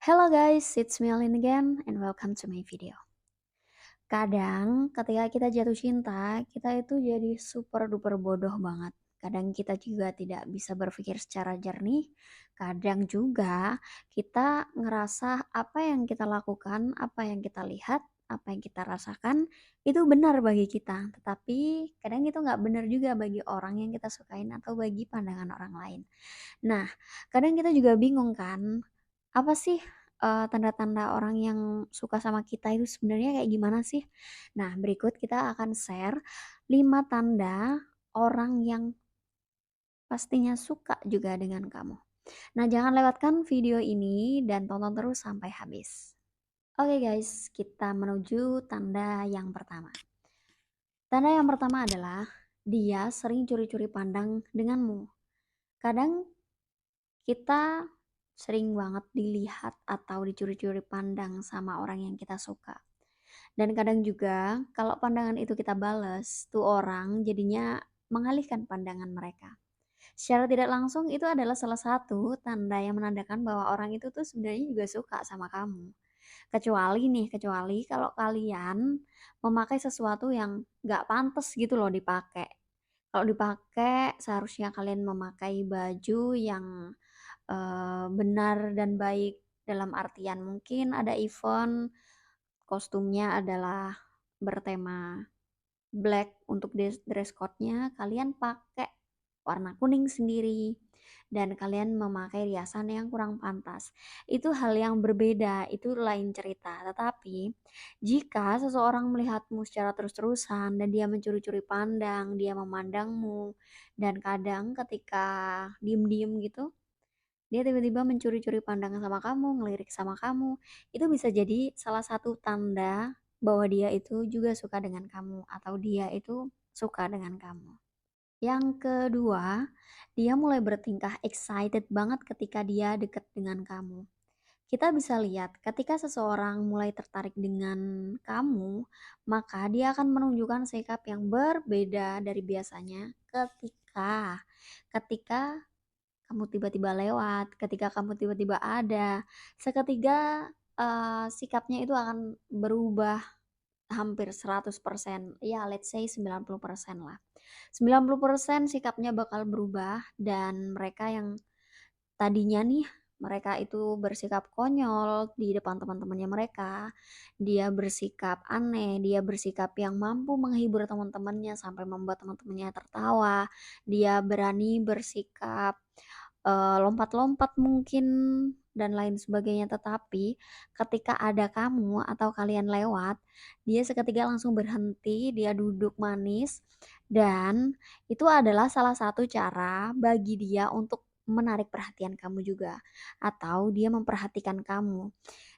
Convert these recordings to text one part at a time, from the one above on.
Hello guys, it's me Alin again and welcome to my video. Kadang ketika kita jatuh cinta, kita itu jadi super duper bodoh banget. Kadang kita juga tidak bisa berpikir secara jernih. Kadang juga kita ngerasa apa yang kita lakukan, apa yang kita lihat, apa yang kita rasakan itu benar bagi kita. Tetapi kadang itu nggak benar juga bagi orang yang kita sukain atau bagi pandangan orang lain. Nah, kadang kita juga bingung kan, apa sih, tanda-tanda orang yang suka sama kita itu sebenarnya kayak gimana sih? Nah, berikut kita akan share 5 tanda orang yang pastinya suka juga dengan kamu. Nah, jangan lewatkan video ini dan tonton terus sampai habis. Oke guys, kita menuju tanda yang pertama. Tanda yang pertama adalah dia sering curi-curi pandang denganmu. Kadang kita sering banget dilihat atau dicuri-curi pandang sama orang yang kita suka. Dan kadang juga kalau pandangan itu kita bales, tuh orang jadinya mengalihkan pandangan mereka. Secara tidak langsung itu adalah salah satu tanda yang menandakan bahwa orang itu tuh sebenarnya juga suka sama kamu. Kecuali kalau kalian memakai sesuatu yang gak pantas gitu loh dipakai. Kalau dipakai seharusnya kalian memakai baju yang benar dan baik, dalam artian mungkin ada event, kostumnya adalah bertema black untuk dress code-nya, kalian pakai warna kuning sendiri dan kalian memakai riasan yang kurang pantas. Itu hal yang berbeda, itu lain cerita. Tetapi jika seseorang melihatmu secara terus-terusan dan dia mencuri-curi pandang, dia memandangmu dan kadang ketika diem-diem gitu dia tiba-tiba mencuri-curi pandangan sama kamu, ngelirik sama kamu, itu bisa jadi salah satu tanda bahwa dia itu juga suka dengan kamu atau dia itu suka dengan kamu. Yang kedua, dia mulai bertingkah excited banget ketika dia deket dengan kamu. Kita bisa lihat ketika seseorang mulai tertarik dengan kamu, maka dia akan menunjukkan sikap yang berbeda dari biasanya ketika kamu tiba-tiba lewat, ketika kamu tiba-tiba ada, seketika, sikapnya itu akan berubah hampir 100%, ya let's say 90% lah. 90% sikapnya bakal berubah dan mereka yang tadinya nih, mereka itu bersikap konyol di depan teman-temannya mereka, dia bersikap aneh, dia bersikap yang mampu menghibur teman-temannya sampai membuat teman-temannya tertawa, dia berani bersikap lompat-lompat mungkin dan lain sebagainya. Tetapi ketika ada kamu atau kalian lewat, dia seketika langsung berhenti, dia duduk manis dan itu adalah salah satu cara bagi dia untuk menarik perhatian kamu juga atau dia memperhatikan kamu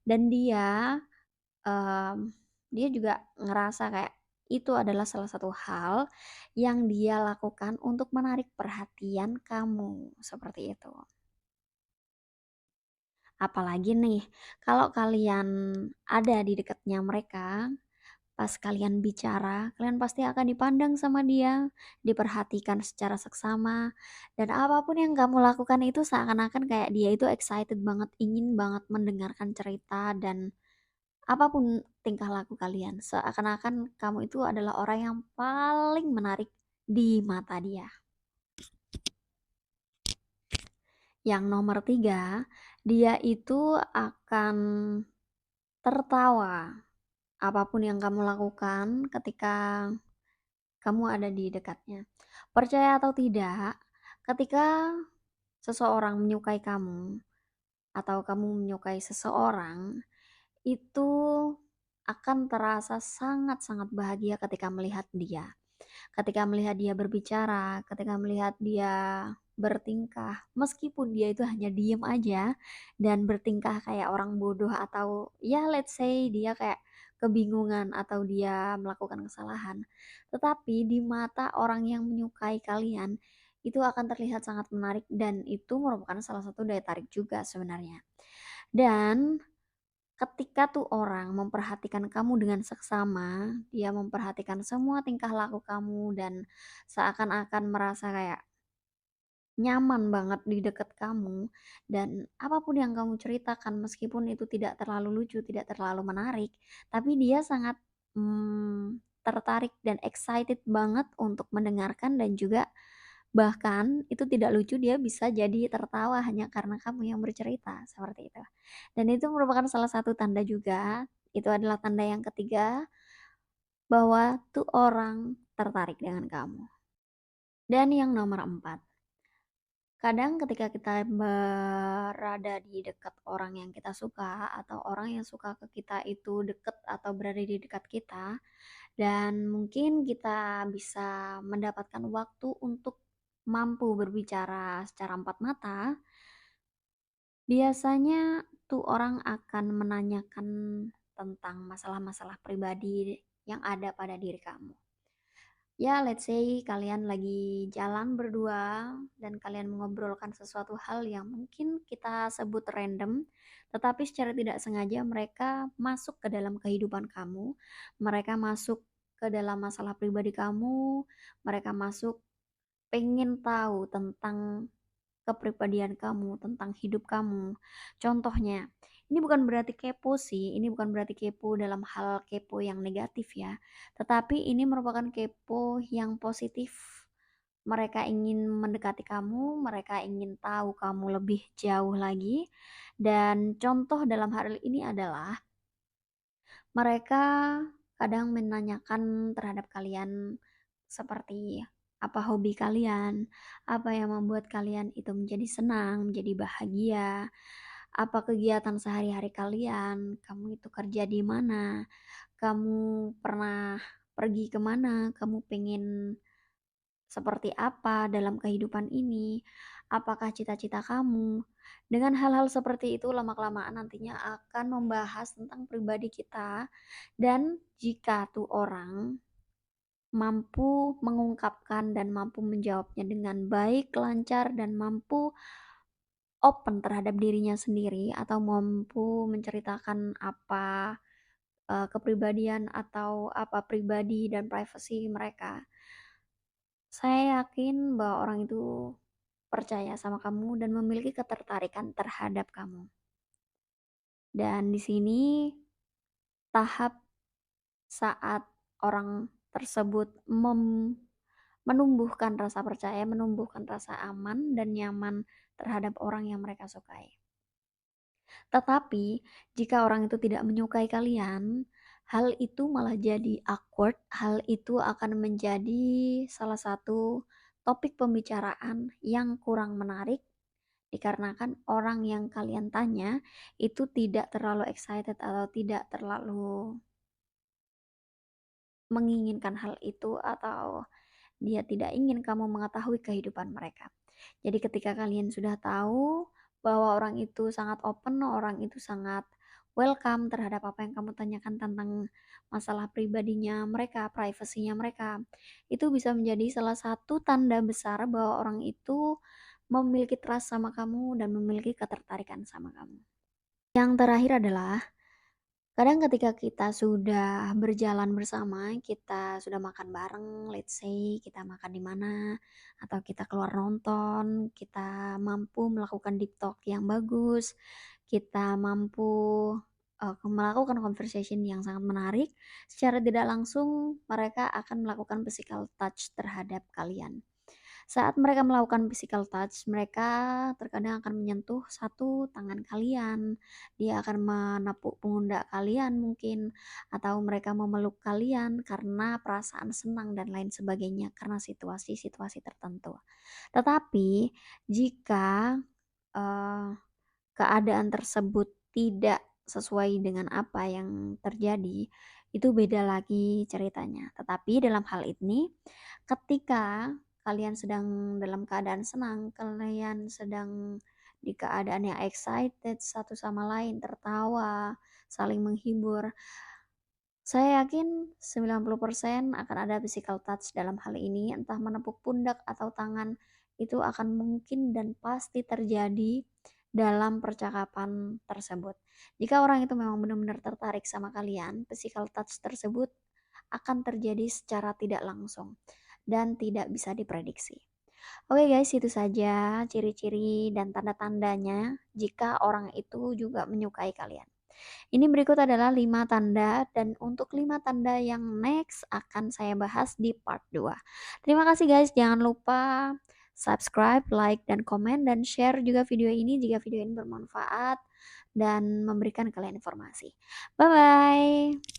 dan mmm, dia juga ngerasa kayak itu adalah salah satu hal yang dia lakukan untuk menarik perhatian kamu, seperti itu. Apalagi nih, kalau kalian ada di dekatnya mereka, pas kalian bicara, kalian pasti akan dipandang sama dia, diperhatikan secara seksama, dan apapun yang kamu lakukan itu seakan-akan kayak dia itu excited banget, ingin banget mendengarkan cerita dan apapun tingkah laku kalian, seakan-akan kamu itu adalah orang yang paling menarik di mata dia. Yang nomor 3, dia itu akan tertawa apapun yang kamu lakukan ketika kamu ada di dekatnya. Percaya atau tidak, ketika seseorang menyukai kamu atau kamu menyukai seseorang, itu akan terasa sangat-sangat bahagia ketika melihat dia. Ketika melihat dia berbicara, ketika melihat dia bertingkah, meskipun dia itu hanya diem aja dan bertingkah kayak orang bodoh atau ya let's say dia kayak kebingungan atau dia melakukan kesalahan. Tetapi di mata orang yang menyukai kalian itu akan terlihat sangat menarik dan itu merupakan salah satu daya tarik juga sebenarnya. Dan ketika tuh orang memperhatikan kamu dengan seksama, dia memperhatikan semua tingkah laku kamu dan seakan-akan merasa kayak nyaman banget di dekat kamu, dan apapun yang kamu ceritakan meskipun itu tidak terlalu lucu, tidak terlalu menarik, tapi dia sangat, tertarik dan excited banget untuk mendengarkan, dan juga bahkan itu tidak lucu dia bisa jadi tertawa hanya karena kamu yang bercerita, seperti itu. Dan itu merupakan salah satu tanda juga, itu adalah tanda yang ketiga, bahwa tuh orang tertarik dengan kamu. Dan yang nomor 4, kadang ketika kita berada di dekat orang yang kita suka atau orang yang suka ke kita itu deket atau berada di dekat kita, dan mungkin kita bisa mendapatkan waktu untuk mampu berbicara secara empat mata, biasanya tuh orang akan menanyakan tentang masalah-masalah pribadi yang ada pada diri kamu. Ya, let's say kalian lagi jalan berdua dan kalian mengobrolkan sesuatu hal yang mungkin kita sebut random, tetapi secara tidak sengaja mereka masuk ke dalam kehidupan kamu, mereka masuk ke dalam masalah pribadi kamu, mereka masuk pengen tahu tentang kepribadian kamu, tentang hidup kamu. Contohnya, ini bukan berarti kepo sih, ini bukan berarti kepo dalam hal kepo yang negatif ya, tetapi ini merupakan kepo yang positif. Mereka ingin mendekati kamu, mereka ingin tahu kamu lebih jauh lagi, dan contoh dalam hal ini adalah mereka kadang menanyakan terhadap kalian seperti apa hobi kalian, apa yang membuat kalian itu menjadi senang, menjadi bahagia, apa kegiatan sehari-hari kalian, kamu itu kerja di mana, kamu pernah pergi kemana, kamu pengen seperti apa dalam kehidupan ini, apakah cita-cita kamu. Dengan hal-hal seperti itu lama-kelamaan nantinya akan membahas tentang pribadi kita, dan jika tuh orang mampu mengungkapkan dan mampu menjawabnya dengan baik, lancar, dan mampu open terhadap dirinya sendiri atau mampu menceritakan apa, kepribadian atau apa pribadi dan privasi mereka, saya yakin bahwa orang itu percaya sama kamu dan memiliki ketertarikan terhadap kamu. Dan di sini tahap saat orang tersebut menumbuhkan rasa percaya, menumbuhkan rasa aman dan nyaman terhadap orang yang mereka sukai. Tetapi jika orang itu tidak menyukai kalian, hal itu malah jadi awkward, hal itu akan menjadi salah satu topik pembicaraan yang kurang menarik, dikarenakan orang yang kalian tanya itu tidak terlalu excited atau tidak terlalu menginginkan hal itu, atau dia tidak ingin kamu mengetahui kehidupan mereka. Jadi ketika kalian sudah tahu bahwa orang itu sangat open, orang itu sangat welcome terhadap apa yang kamu tanyakan tentang masalah pribadinya mereka, privasinya mereka, itu bisa menjadi salah satu tanda besar bahwa orang itu memiliki trust sama kamu dan memiliki ketertarikan sama kamu. Yang terakhir adalah, kadang ketika kita sudah berjalan bersama, kita sudah makan bareng, let's say kita makan di mana, atau kita keluar nonton, kita mampu melakukan deep talk yang bagus, kita mampu melakukan conversation yang sangat menarik, secara tidak langsung mereka akan melakukan physical touch terhadap kalian. Saat mereka melakukan physical touch, mereka terkadang akan menyentuh satu tangan kalian, dia akan menepuk pundak kalian mungkin, atau mereka memeluk kalian karena perasaan senang dan lain sebagainya karena situasi-situasi tertentu. Tetapi jika eh, keadaan tersebut tidak sesuai dengan apa yang terjadi, itu beda lagi ceritanya. Tetapi dalam hal ini, ketika kalian sedang dalam keadaan senang, kalian sedang di keadaan yang excited satu sama lain, tertawa, saling menghibur, saya yakin 90% akan ada physical touch dalam hal ini, entah menepuk pundak atau tangan, itu akan mungkin dan pasti terjadi dalam percakapan tersebut. Jika orang itu memang benar-benar tertarik sama kalian, physical touch tersebut akan terjadi secara tidak langsung dan tidak bisa diprediksi. Oke guys, itu saja ciri-ciri dan tanda-tandanya jika orang itu juga menyukai kalian. Ini berikut adalah 5 tanda dan untuk 5 tanda yang next akan saya bahas di part 2. Terima kasih guys, jangan lupa subscribe, like, dan komen dan share juga video ini jika video ini bermanfaat dan memberikan kalian informasi. Bye bye.